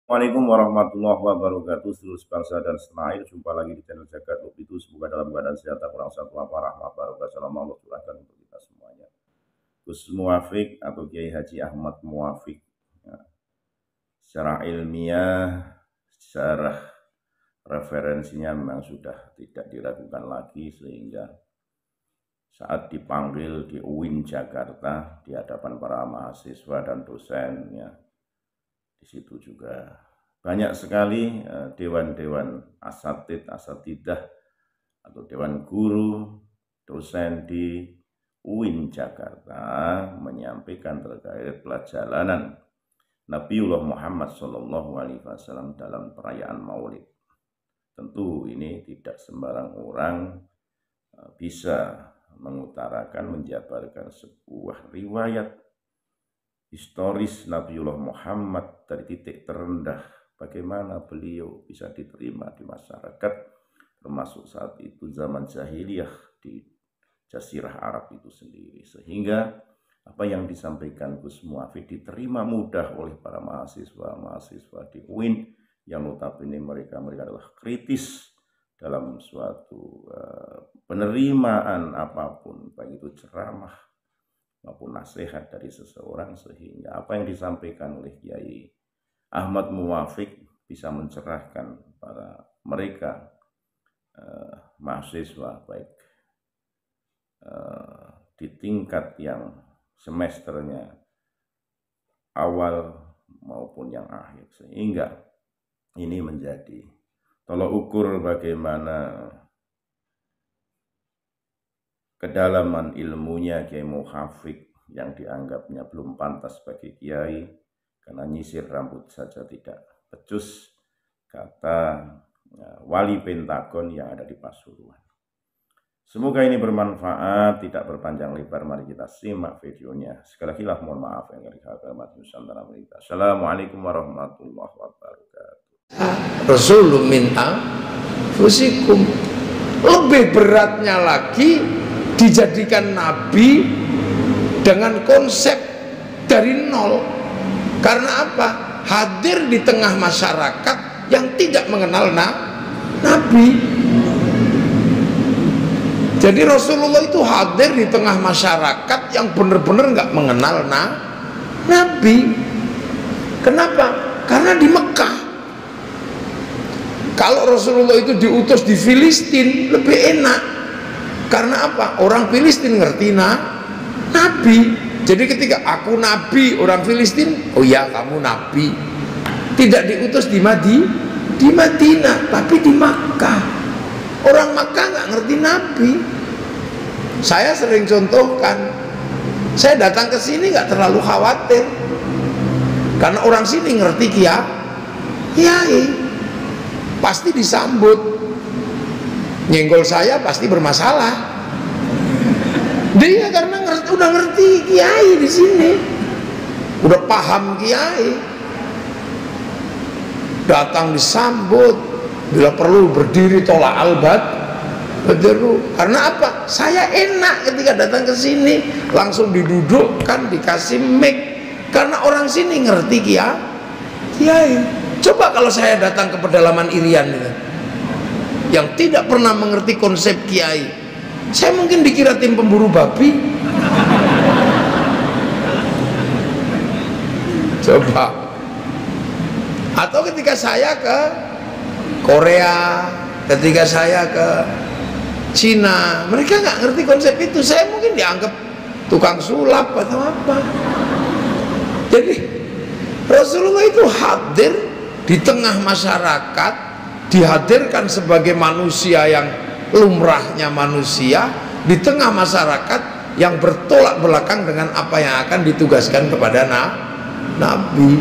Assalamualaikum warahmatullahi wabarakatuh. Seluruh bangsa dan setanah air, jumpa lagi di channel Jagat Loop itu. Semoga dalam keadaan sehat, kurang satu apa rahmat barokah salam Allah curahkan untuk kita semuanya. Gus Muwafiq atau Kiai Haji Ahmad Muwafiq, ya, secara ilmiah, secara referensinya memang sudah tidak diragukan lagi, sehingga saat dipanggil di UIN Jakarta di hadapan para mahasiswa dan dosennya, di situ juga banyak sekali dewan-dewan asatidah atau dewan guru, dosen di UIN Jakarta menyampaikan terkait perjalanan Nabiullah Muhammad SAW dalam perayaan Maulid. Tentu ini tidak sembarang orang bisa mengutarakan, menjabarkan sebuah riwayat historis Nabiullah Muhammad dari titik terendah, bagaimana beliau bisa diterima di masyarakat, termasuk saat itu zaman jahiliyah di Jazirah Arab itu sendiri, sehingga apa yang disampaikan Gus Muwafiq diterima mudah oleh para mahasiswa di UIN yang notabene mereka adalah kritis dalam suatu penerimaan apapun, baik itu ceramah maupun nasihat dari seseorang, sehingga apa yang disampaikan oleh Kiai Ahmad Muwafiq bisa mencerahkan para mereka mahasiswa, baik di tingkat yang semesternya awal maupun yang akhir, sehingga ini menjadi tolok ukur bagaimana kedalaman ilmunya Kiai Muwafiq yang dianggapnya belum pantas bagi kiai karena nyisir rambut saja tidak becus, kata wali Pentagon yang ada di Pasuruan. Semoga ini bermanfaat, tidak berpanjang lebar. Mari kita simak videonya. Sekali lagi lah mohon maaf yang dari kalimat Nusantara Amerika. Assalamualaikum warahmatullahi wabarakatuh. Rasulun min anfusikum. Lebih beratnya lagi dijadikan nabi dengan konsep dari nol. Karena apa? Hadir di tengah masyarakat yang tidak mengenal nabi. Jadi Rasulullah itu hadir di tengah masyarakat yang benar-benar nggak mengenal nabi. Kenapa? Karena di Mekah. Kalau Rasulullah itu diutus di Filistin lebih enak. Karena apa? Orang Filistin ngerti nabi. Jadi ketika aku nabi, orang Filistin, oh ya kamu nabi. Tidak diutus di Madinah, tapi di Makkah. Orang Makkah nggak ngerti nabi. Saya sering contohkan, saya datang ke sini nggak terlalu khawatir, karena orang sini ngerti kiai, pasti disambut. Nyenggol saya pasti bermasalah. Dia karena udah ngerti kiai di sini, udah paham kiai, datang disambut, bila perlu berdiri tolak albat. Karena apa? Saya enak ketika datang ke sini, langsung didudukkan, dikasih mic, karena orang sini ngerti kiai. Coba kalau saya datang ke pedalaman Irian itu, yang tidak pernah mengerti konsep kiai, saya mungkin dikira tim pemburu babi. Coba. Atau ketika saya ke Korea, ketika saya ke Cina, mereka nggak ngerti konsep itu, saya mungkin dianggap tukang sulap atau apa. Jadi Rasulullah itu hadir di tengah masyarakat, dihadirkan sebagai manusia yang lumrahnya manusia di tengah masyarakat yang bertolak belakang dengan apa yang akan ditugaskan kepada nabi.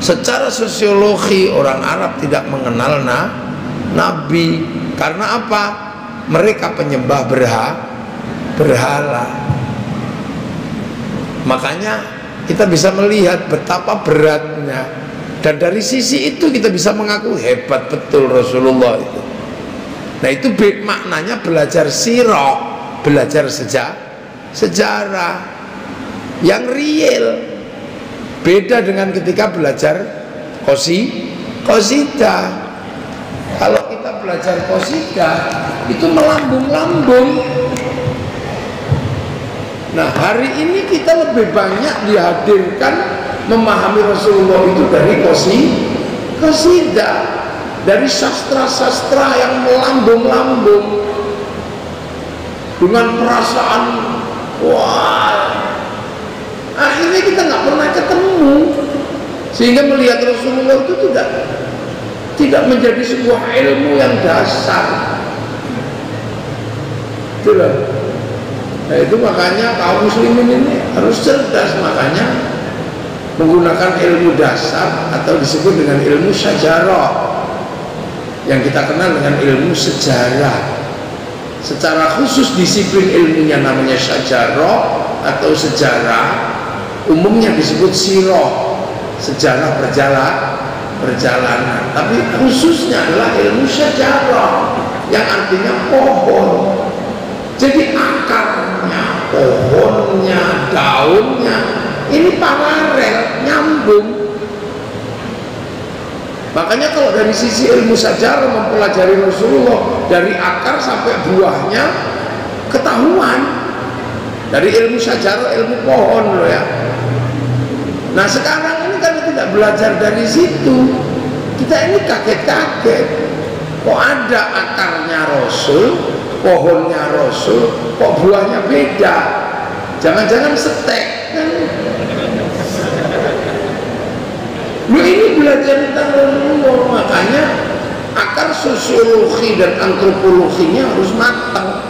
Secara sosiologi orang Arab tidak mengenal nabi. Karena apa? Mereka penyembah berhala. Makanya kita bisa melihat betapa beratnya, dan dari sisi itu kita bisa mengaku hebat betul Rasulullah itu. Nah itu maknanya belajar sirah, belajar sejarah yang real. Beda dengan ketika belajar qasidah. Kalau kita belajar qasidah itu melambung-lambung. Nah, hari ini kita lebih banyak dihadirkan memahami Rasulullah itu dari qasidah, dari sastra-sastra yang melambung-lambung dengan perasaan. Wah, akhirnya kita nggak pernah ketemu, sehingga melihat Rasulullah itu tidak menjadi sebuah ilmu yang dasar. Itulah. Nah, itu makanya kaum muslimin ini harus cerdas, makanya menggunakan ilmu dasar atau disebut dengan ilmu syajarah, yang kita kenal dengan ilmu sejarah. Secara khusus disiplin ilmunya namanya syajarah atau sejarah, umumnya disebut sirah, sejarah perjalanan, tapi khususnya adalah ilmu syajarah yang artinya pohon. Jadi akarnya, pohonnya, daunnya ini paralel, nyambung. Makanya kalau dari sisi ilmu sejarah mempelajari Rasulullah dari akar sampai buahnya ketahuan. Dari ilmu sejarah, ilmu pohon loh ya. Nah, sekarang ini kan tidak belajar dari situ, kita ini kaget-kaget. Kok ada akarnya Rasul, pohonnya Rasul, kok buahnya beda? Jangan-jangan setek kan? Lu ini belajar tentang Rasulullah, makanya akar sosiologi dan antropologinya harus matang.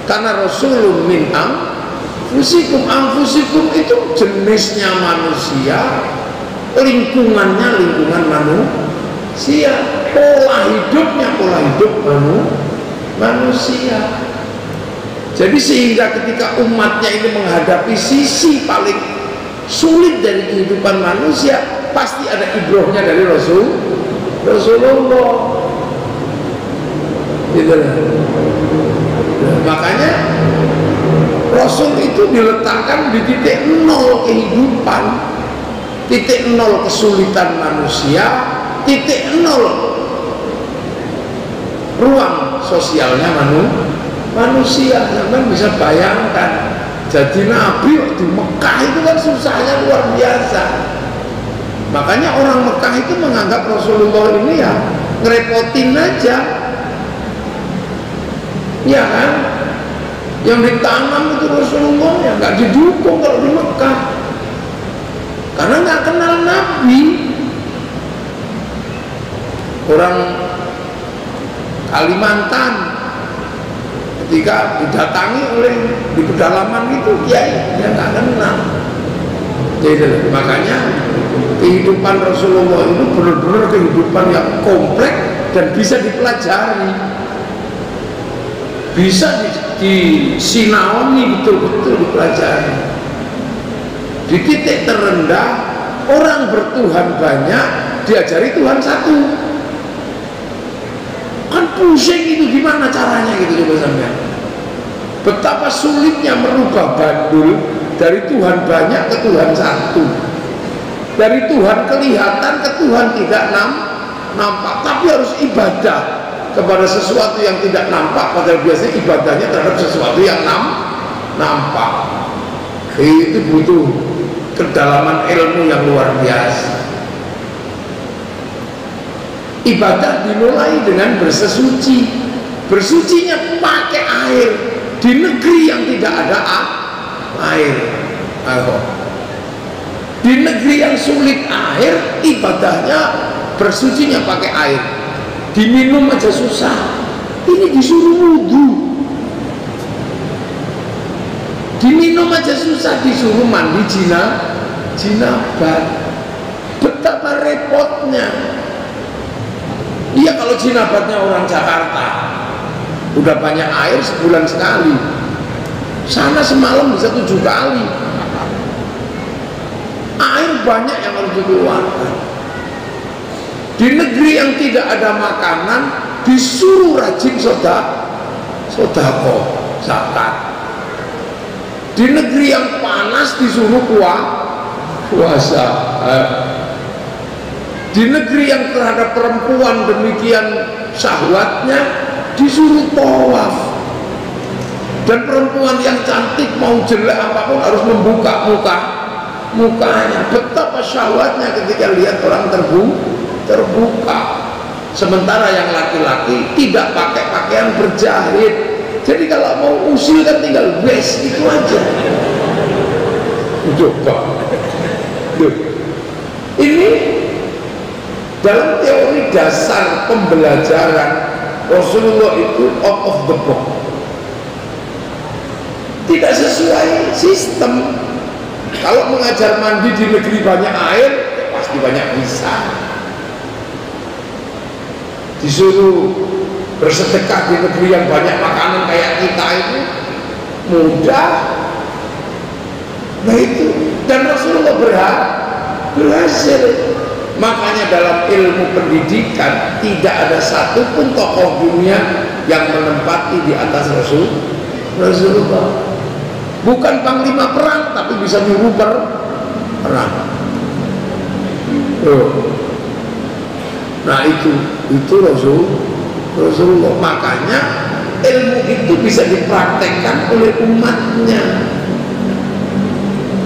Karena Rasulun min anfusikum, anfusikum itu jenisnya manusia, lingkungannya lingkungan manusia, pola hidupnya pola hidup manusia. Jadi sehingga ketika umatnya ini menghadapi sisi paling sulit dari kehidupan manusia, pasti ada ibrohnya dari Rasulullah. Gitu. Makanya Rasul itu diletakkan di titik nol kehidupan, titik nol kesulitan manusia, titik nol ruang sosialnya manusia. Sampai bisa bayangkan, jadi Nabi di Mekah itu kan susahnya luar biasa. Makanya orang Mekah itu menganggap Rasulullah ini ya ngerepotin aja, ya kan? Yang ditanam itu Rasulullah ya nggak didukung kalau di Mekah, karena nggak kenal Nabi. Orang Kalimantan ketika didatangi oleh di pedalaman itu kiai, dia nggak kenal. Jadi makanya kehidupan Rasulullah itu benar-benar kehidupan yang kompleks dan bisa dipelajari, bisa disinaoni betul-betul dipelajari. Di titik terendah orang bertuhan banyak, diajari Tuhan satu. Kan pusing itu, gimana caranya gitu, coba sampean. Betapa sulitnya merubah bandul dari Tuhan banyak ke Tuhan satu, dari Tuhan kelihatan ke Tuhan tidak nampak. Tapi harus ibadah kepada sesuatu yang tidak nampak, padahal biasanya ibadahnya terhadap sesuatu yang nampak. Itu butuh kedalaman ilmu yang luar biasa. Ibadah dimulai dengan bersesuci. Bersucinya pakai air di negeri yang tidak ada air. Di negeri yang sulit air, ibadahnya bersucinya pakai air. Diminum aja susah, ini disuruh wudhu. Diminum aja susah, disuruh mandi jinabat. Betapa repotnya. Iya, kalau jinabatnya orang Jakarta udah banyak air sebulan sekali, sana semalam bisa 7 kali. Air banyak yang harus dikeluarkan. Di negeri yang tidak ada makanan disuruh rajin sodako, zakat. Di negeri yang panas disuruh puasa. Di negeri yang terhadap perempuan demikian syahwatnya, disuruh tawaf. Dan perempuan yang cantik mau jelek apapun harus membuka mukanya. Betapa syahwatnya ketika lihat orang terbuka. Sementara yang laki-laki tidak pakai pakaian berjahit. Jadi kalau mau usil kan tinggal wes itu aja. Coba. Ini dalam teori dasar pembelajaran Rasulullah itu out of the box, tidak sesuai sistem. Kalau mengajar mandi di negeri banyak air, pasti banyak bisa. Disuruh bersedekah di negeri yang banyak makanan kayak kita itu mudah. Nah itu, dan Rasulullah berhasil. Makanya dalam ilmu pendidikan tidak ada satupun tokoh dunia yang menempati di atas Rasulullah. Bukan panglima perang, tapi bisa nyuruh perang. Nah itu Rasulullah. Makanya ilmu itu bisa dipraktekkan oleh umatnya.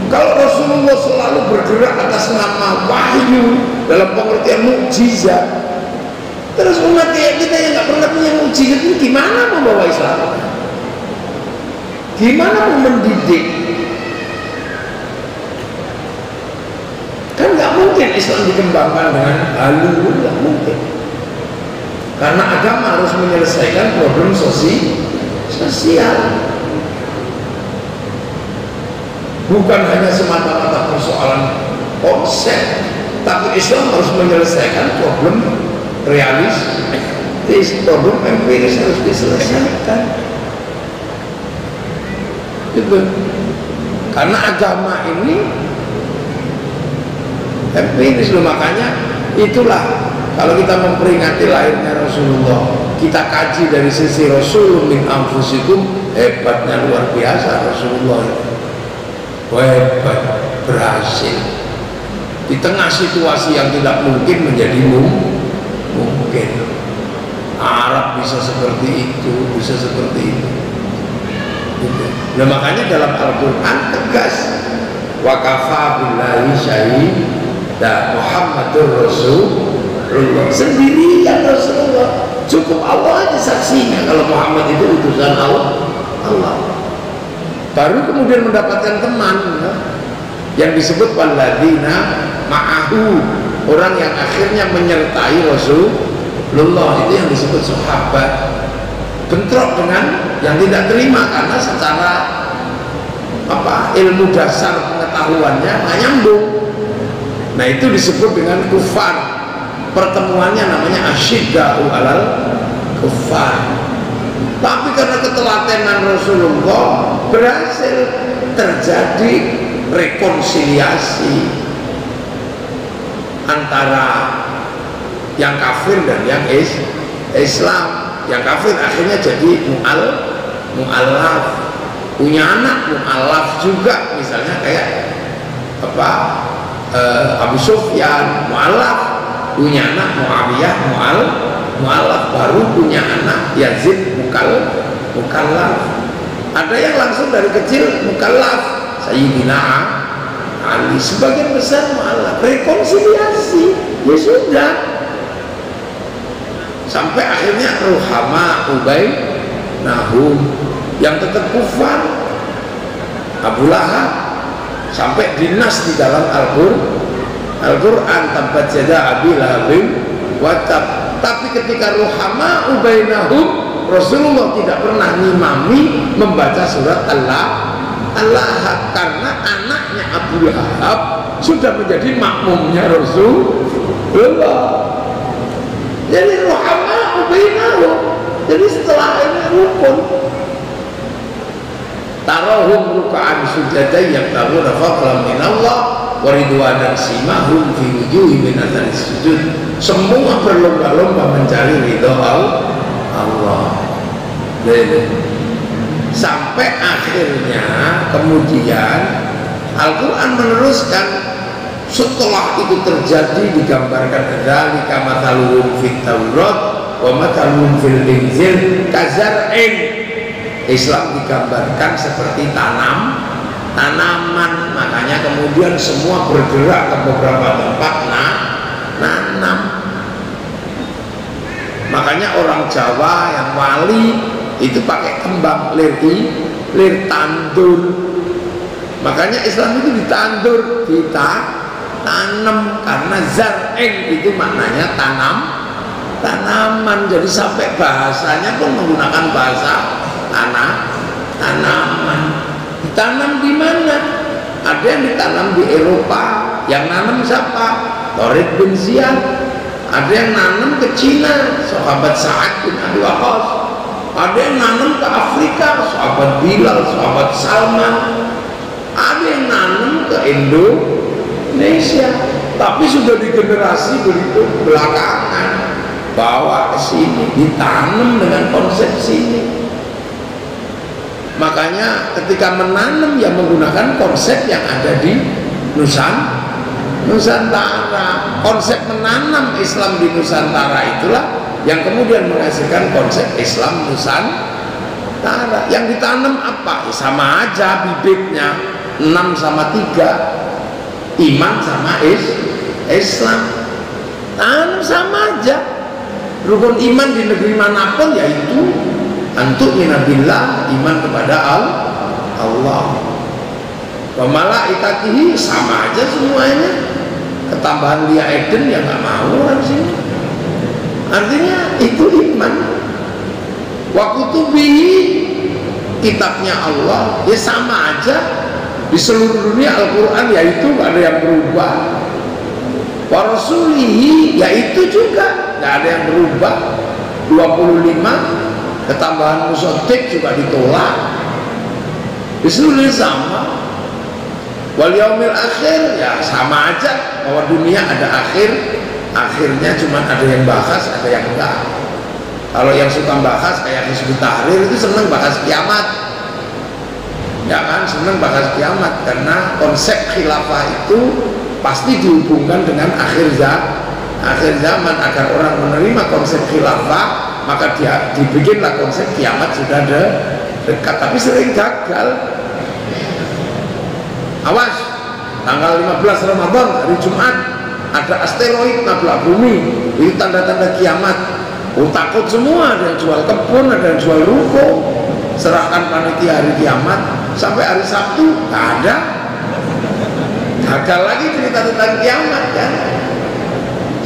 Kalau Rasulullah selalu bergerak atas nama wahyu dalam pengertian mukjizat, terus umat kayak kita yang nggak pernah punya mukjizat ini gimana membawa Islam? Gimana mau mendidik? Kan nggak mungkin Islam dikembangkan dengan halu, nggak mungkin. Karena agama harus menyelesaikan problem sosial. Bukan hanya semata-mata persoalan konsep, tapi Islam harus menyelesaikan problem realistis, problem empiris harus diselesaikan. Gitu. Karena agama ini empiris loh, makanya itulah kalau kita memperingati lahirnya Rasulullah, kita kaji dari sisi Rasul min anfusikum, hebatnya luar biasa Rasulullah itu. Hebat, berhasil di tengah situasi yang tidak mungkin menjadi mungkin. Arab bisa seperti itu, bisa seperti itu. Nah makanya dalam Al-Quran tegas, wa kafa billahi syahida Muhammadur Rasulullah. Sendirian Rasulullah, cukup Allah aja saksinya kalau Muhammad itu utusan Allah. Baru kemudian mendapatkan teman yang disebut walladzina ma'ahu, orang yang akhirnya menyertai Rasulullah, itu yang disebut sahabat. Bentrok dengan yang tidak terima karena secara ilmu dasar pengetahuannya nggak nyambung. Nah itu disebut dengan kufar. Pertemuannya namanya asyidda'u alal kufar. Tapi karena ketelatenan Rasulullah berhasil terjadi rekonsiliasi antara yang kafir dan yang Islam. Yang kafir akhirnya jadi mu'allaf, punya anak mu'allaf juga, misalnya kayak Abu Sufyan mu'allaf, punya anak Muawiyah mu'allaf, baru punya anak Yazid mukallaf. Ada yang langsung dari kecil mukallaf, Sayyidina Ali, sebagian besar mu'allaf. Rekonsiliasi, ya sudah. Sampai akhirnya ruhama ubainahum, yang tetap kufar Abu Lahab, sampai dinas di dalam Al-Quran tabbat yada abi lahabin watab. Tapi ketika ruhama ubainahum, Rasulullah tidak pernah ngimami membaca surat Al-Lahab karena anaknya Abu Lahab sudah menjadi makmumnya Rasulullah. Jadi ruhama ubainahum, jadi setelah ini rukun. Tarahum ruka'an sujadah yabtaguna fadlan minallah wa ridwanan simahum fi wujuhihim min athari sujud. Semua berlomba-lomba mencari ridha Allah. Sampai akhirnya kemudian Al-Quran meneruskan Setelah itu terjadi digambarkan dzalika mathaluhum fit Taurat wa mathaluhum fil Injil kazar'in. Islam digambarkan seperti tanaman, makanya kemudian semua bergerak ke beberapa tempat nanam. Makanya orang Jawa yang wali itu pakai kembang lir tandur. Makanya Islam itu ditandur, tanam, karena zar'in itu maknanya tanaman. Jadi sampai bahasanya pun menggunakan bahasa tanaman. Ditanam di mana? Ada yang ditanam di Eropa, yang nanam siapa? Tariq bin Ziyad. Ada yang nanam ke Cina, sahabat Sa'ad bin Abi Waqqas. Ada yang nanam ke Afrika, sahabat Bilal, sahabat Salman. Ada yang nanam ke Indonesia, tapi sudah di generasi berikut belakangan bawa ke sini, ditanam dengan konsep sini. Makanya ketika menanam ya menggunakan konsep yang ada di Nusantara. Konsep menanam Islam di Nusantara itulah yang kemudian menghasilkan konsep Islam Nusantara. Yang ditanam apa? Ya sama aja bibitnya, 6 sama 3, iman sama Islam. Tanam sama aja. Rukun iman di negeri manapun yaitu antuk minabillah, iman kepada Allah. Wa malaikatihi, sama aja semuanya. Ketambahan Lia Eden ya nggak mau orang sini. Artinya itu iman. Wa kutubihi, kitabnya Allah ya sama aja di seluruh dunia. Al-Quran yaitu nggak ada yang berubah. Wa rasulihi yaitu juga nggak ada yang berubah. 25 ketambahan musodik juga ditolak. Di seluruh sama. Wal yaumil akhir ya sama aja, bahwa dunia ada akhirnya cuma ada yang bahas, ada yang enggak. Kalau yang suka bahas kayak Hizbut Tahrir itu senang bahas kiamat, ya kan, senang bahas kiamat karena konsep khilafah itu pasti dihubungkan dengan akhir zaman. Agar orang menerima konsep khilafah, maka dia dibikinlah konsep kiamat sudah dekat, tapi sering gagal. Awas, tanggal 15 Ramadan hari Jumat ada asteroid nabrak bumi, itu tanda-tanda kiamat. Takut semua, ada yang jual kebun, ada yang jual ruko. Serahkan panitia hari kiamat. Sampai hari Sabtu nggak ada, gagal lagi cerita tentang kiamat kan.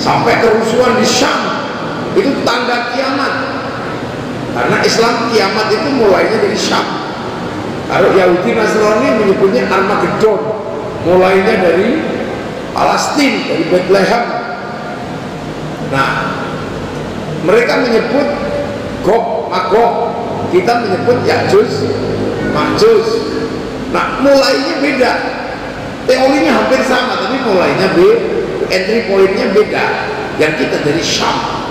Sampai kerusuhan di Syam, itu tanda kiamat. Karena Islam kiamat itu mulainya dari Syam. Kalau Yahudi Nasrani menyebutnya Armageddon, mulainya dari Palestina, dari Bethlehem. Nah, mereka menyebut Gog Magog, kita menyebut Ya'juj Ma'juj. Nah, mulainya beda, teorinya hampir sama, tapi mulainya entry pointnya beda. Yang kita dari Syam.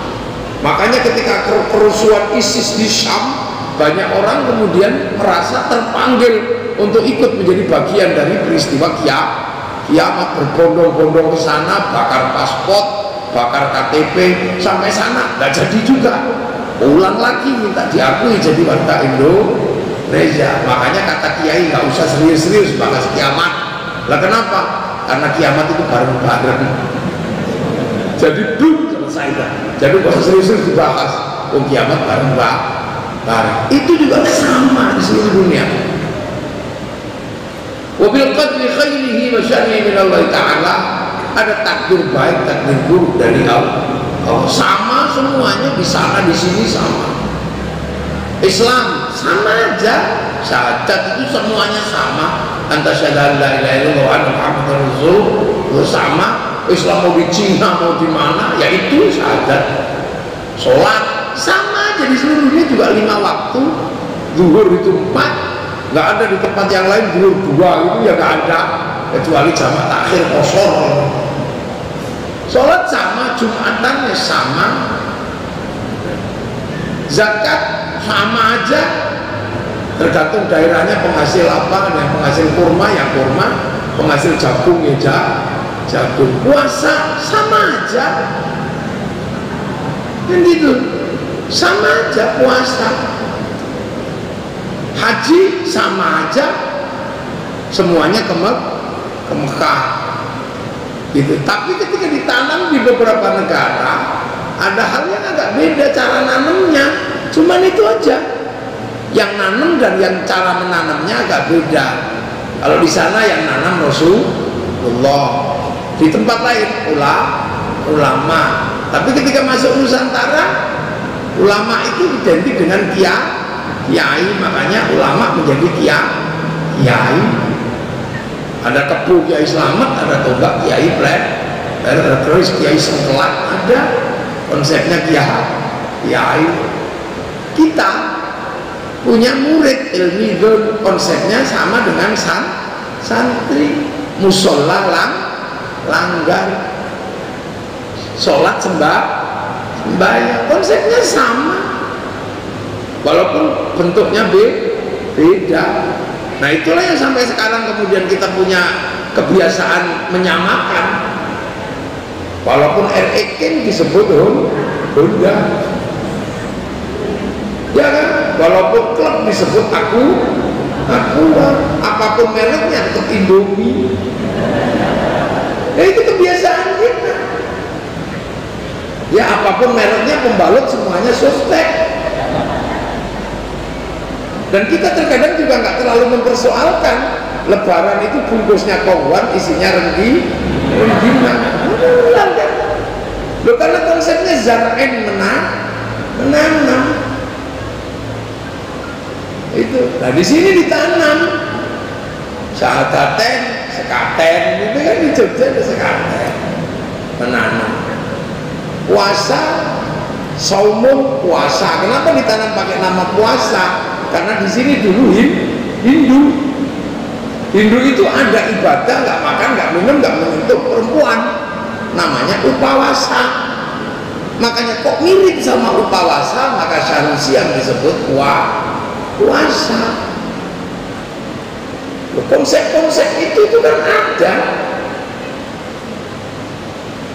Makanya ketika kerusuhan ISIS di Syam, banyak orang kemudian merasa terpanggil untuk ikut menjadi bagian dari peristiwa kiamat, berbondong-bondong ke sana, bakar paspor, bakar KTP, sampai sana nggak jadi juga, ulang lagi minta diakui jadi warga Indonesia. Makanya kata kiai nggak usah serius-serius bahas kiamat. Lah kenapa? Karena kiamat itu bareng-bareng. Jadi selesai dah. Jadi nggak usah serius-serius dibahas. Kiamat bareng-bareng. Itu juga sama di seluruh dunia. Wabil qadri khairihi wa syarrihi min Allah Ta'ala, ada takdir baik, takdir buruk dari Allah. Sama semuanya, di sana di sini sama. Islam sama aja, syahadat itu semuanya sama. Anta syahada la ilaha illallah wa anna Muhammadar Rasulullah sama. Islam mau di Cina mau di mana, yaitu syahadat. Sholat sama aja di seluruh dunia juga 5 waktu. Zuhur itu 4, nggak ada di tempat yang lain. Zuhur 2 itu ya nggak ada, kecuali jamaah takhir qashar. Sholat sama, Jumatannya sama, zakat sama aja, tergantung daerahnya penghasil apa. Ada yang penghasil kurma ya kurma, penghasil jagung ya jagung. Puasa sama aja, kan gitu, sama aja puasa. Haji sama aja, semuanya ke Mekah gitu. Tapi ketika ditanam di beberapa negara ada hal yang agak beda cara nanamnya, cuman itu aja. Yang nanam dan yang cara menanamnya agak beda. Kalau di sana yang nanam Rasulullah, di tempat lain ulama. Tapi ketika masuk Nusantara, ulama itu identik dengan kiai, makanya ulama menjadi kiai. Ada kepu Kiai Slamet, ada tombak Kiai Plek, ada terus Kiai Sengkelat, ada konsepnya kiai. Kita punya murid ilmi don, konsepnya sama dengan santri. Musola langgar, sholat sembahyang, konsepnya sama walaupun bentuknya beda. Nah itulah yang sampai sekarang kemudian kita punya kebiasaan menyamakan, walaupun RE disebut Honda, ya kan, walaupun klub disebut aku, apapun mereknya tetap Indomie. Ya itu kebiasaan kita. Ya apapun mereknya, pembalut semuanya Softek. Dan kita terkadang juga nggak terlalu mempersoalkan Lebaran itu bungkusnya kongwan, isinya rengginang. Loh, karena konsepnya zar'in menanam. Itu. Nah di sini ditanam syahadaten, sekaten, itu kan di Jogja ada sekaten, menanam. Puasa, saumum, puasa. Kenapa ditanam pakai nama puasa? Karena di sini dulu Hindu itu ada ibadah, nggak makan, nggak minum, nggak menyentuh perempuan, namanya upawasa. Makanya kok mirip sama upawasa, maka syahrul yang disebut puasa. Konsep-konsep itu kan ada.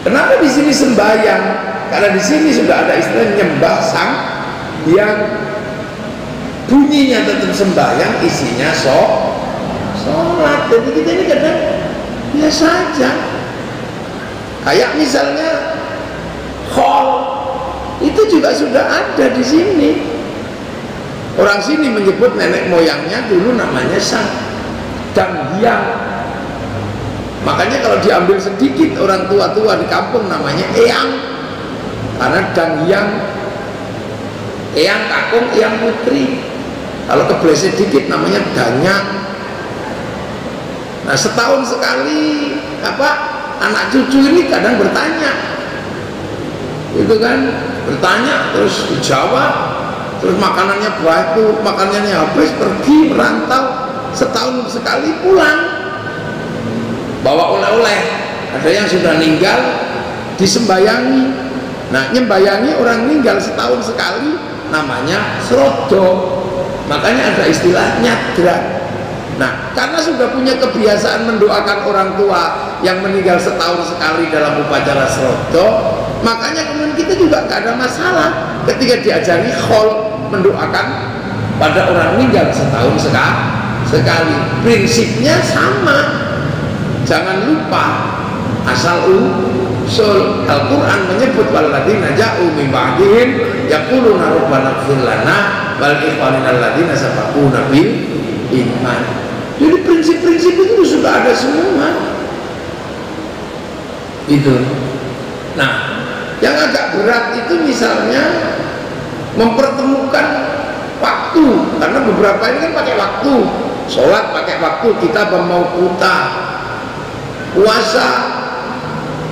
Kenapa di sini sembahyang? Karena di sini sudah ada istilah nyembah sang yang bunyinya tetap sembahyang, isinya sholat. Jadi kita ini kadang biasa aja. Kayak misalnya khol, itu juga sudah ada di sini. Orang sini menyebut nenek moyangnya dulu namanya sang danghyang. Makanya kalau diambil sedikit orang tua-tua di kampung namanya eyang, karena danghyang, eyang kakung, eyang putri. Kalau kebleset dikit namanya danyak. Nah setahun sekali anak cucu ini kadang bertanya, itu kan bertanya terus dijawab, terus makanannya batu, makanannya habis, pergi merantau, setahun sekali pulang bawa oleh-oleh. Ada yang sudah meninggal disembayangi. Nah nyembayangi orang meninggal setahun sekali namanya srodo. Makanya ada istilah nyadrak. Nah karena sudah punya kebiasaan mendoakan orang tua yang meninggal setahun sekali dalam upacara srodo, makanya kemudian kita juga gak ada masalah ketika diajari khol, mendoakan pada orang meninggal setahun sekali. Prinsipnya sama. Jangan lupa asal usul Al-Quran menyebut walladzina ja'u min ba'dihim yaquluna rabbana ighfir lana wal ikhwanina alladzina sabaquna bil iman. Jadi prinsip-prinsip itu sudah ada semua. Itu. Nah, yang agak berat itu misalnya mempertemukan waktu, karena beberapa ini kan pakai waktu. Sholat pakai waktu, kita mau kuta. Puasa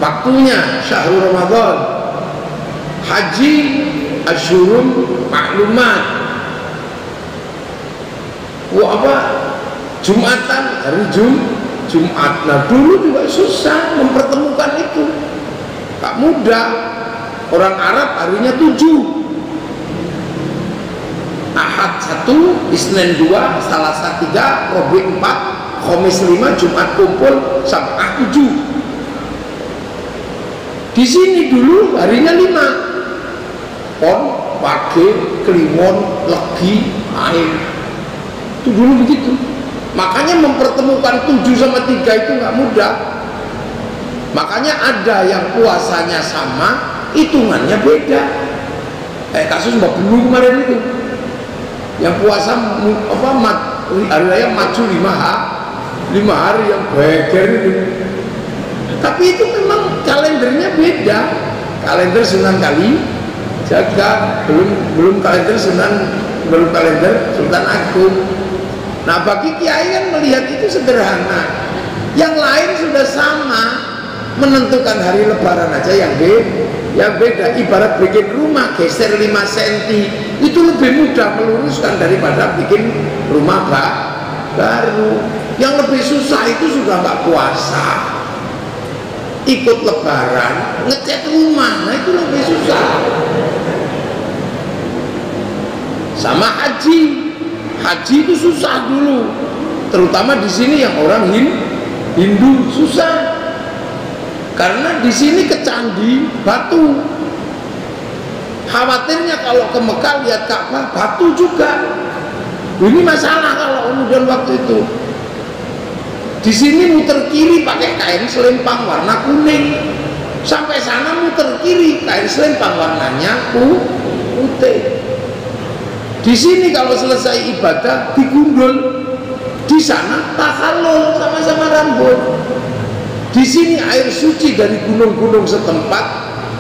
waktunya syahrul Ramadan, haji asyurum maklumat, Jumatan hari Jumat. Nah dulu juga susah mempertemukan itu, tak mudah. Orang Arab harinya 7, Ahad 1, Isnin 2, Selasa 3, Rabu 4, Khamis 5, Jumat kumpul, Sabtu 7. Di sini dulu harinya 5, Pon, Wage, Kliwon, Legi, Air. Itu dulu begitu. Makanya mempertemukan 7 sama 3 itu nggak mudah. Makanya ada yang puasanya sama, hitungannya beda. Kayak kasus Mbak Belu kemarin itu, yang puasa hari raya maju 5 hari yang beger itu. Tapi itu memang kalendernya beda. Kalender Sunan Kalijaga, belum kalender Sultan Agung. Nah, bagi kiai kan melihat itu sederhana. Yang lain sudah sama, menentukan hari lebaran aja yang beda. Ibarat bikin rumah geser 5 cm itu lebih mudah meluruskan daripada bikin rumah baru. Yang lebih susah itu sudah nggak puasa, ikut lebaran, ngecat rumah, nah itu lebih susah. Sama haji itu susah dulu, terutama di sini yang orang Hindu susah, karena di sini ke candi batu. Khawatirnya kalau ke Mekah lihat Ka'bah batu juga. Ini masalah kalau kemudian waktu itu. Di sini muter kiri pakai kain selempang warna kuning, sampai sana muter kiri kain selempang warnanya putih. Di sini kalau selesai ibadah digundul, di sana tahalul sama-sama rambut. Di sini air suci dari gunung-gunung setempat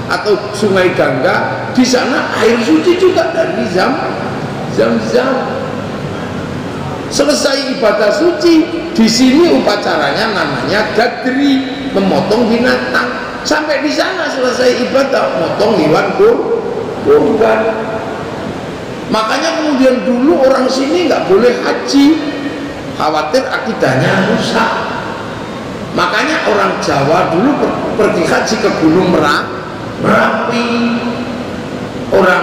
atau sungai Gangga, di sana air suci juga dari Zam-Zam. Selesai ibadah suci, di sini upacaranya namanya gadri, memotong binatang. Sampai di sana selesai ibadah, motong hewan kurban. Makanya kemudian dulu orang sini nggak boleh haji, khawatir akidahnya rusak. Makanya orang Jawa dulu pergi haji ke Gunung Merapi, orang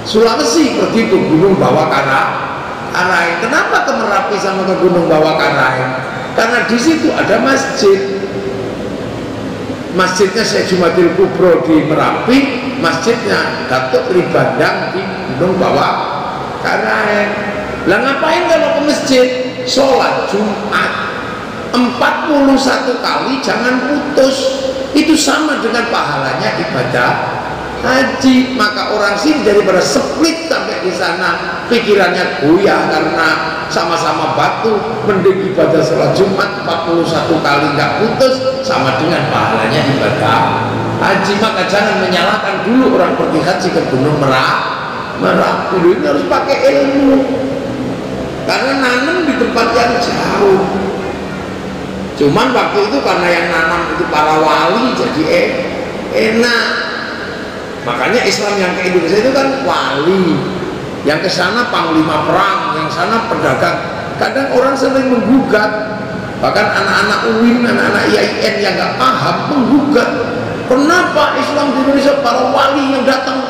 Sulawesi pergi ke Gunung Bawakaraeng. Kenapa ke Merapi sama ke Gunung Bawakaraeng? Karena di situ ada masjid. Masjidnya Syekh Jumadil Kubro di Merapi, masjidnya Datuk Ribandang di Gunung Bawakaraeng. Lah ngapain kalau ke masjid? Sholat Jumat 41 kali, jangan putus. Itu sama dengan pahalanya ibadah haji. Maka orang sini daripada split sampai di sana pikirannya goyah karena sama-sama batu, mending ibadah sholat Jumat 41 kali nggak putus, sama dengan pahalanya ibadah haji. Maka jangan menyalahkan dulu orang pergi haji ke Gunung Merapi. Ini harus pakai ilmu, karena nanam di tempat yang jauh. Cuman waktu itu karena yang nanam itu para wali, jadi enak. Makanya Islam yang ke Indonesia itu kan wali, yang ke sana panglima perang, yang sana pedagang. Kadang orang sering menggugat, bahkan anak-anak UIN, anak-anak IAIN yang nggak paham menggugat, kenapa Islam di Indonesia para wali yang datang,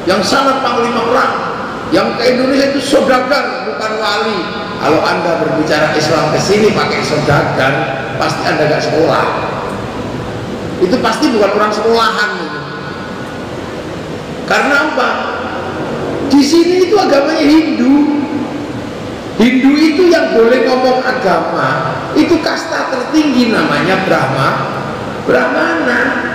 yang sana panglima perang, yang ke Indonesia itu saudagar bukan wali. Kalau Anda berbicara Islam ke sini pakai saudagar, pasti Anda nggak sekolah. Itu pasti bukan orang sekolahan. Karena apa? Di sini itu agamanya Hindu. Hindu itu yang boleh ngomong agama itu kasta tertinggi, namanya Brahmana.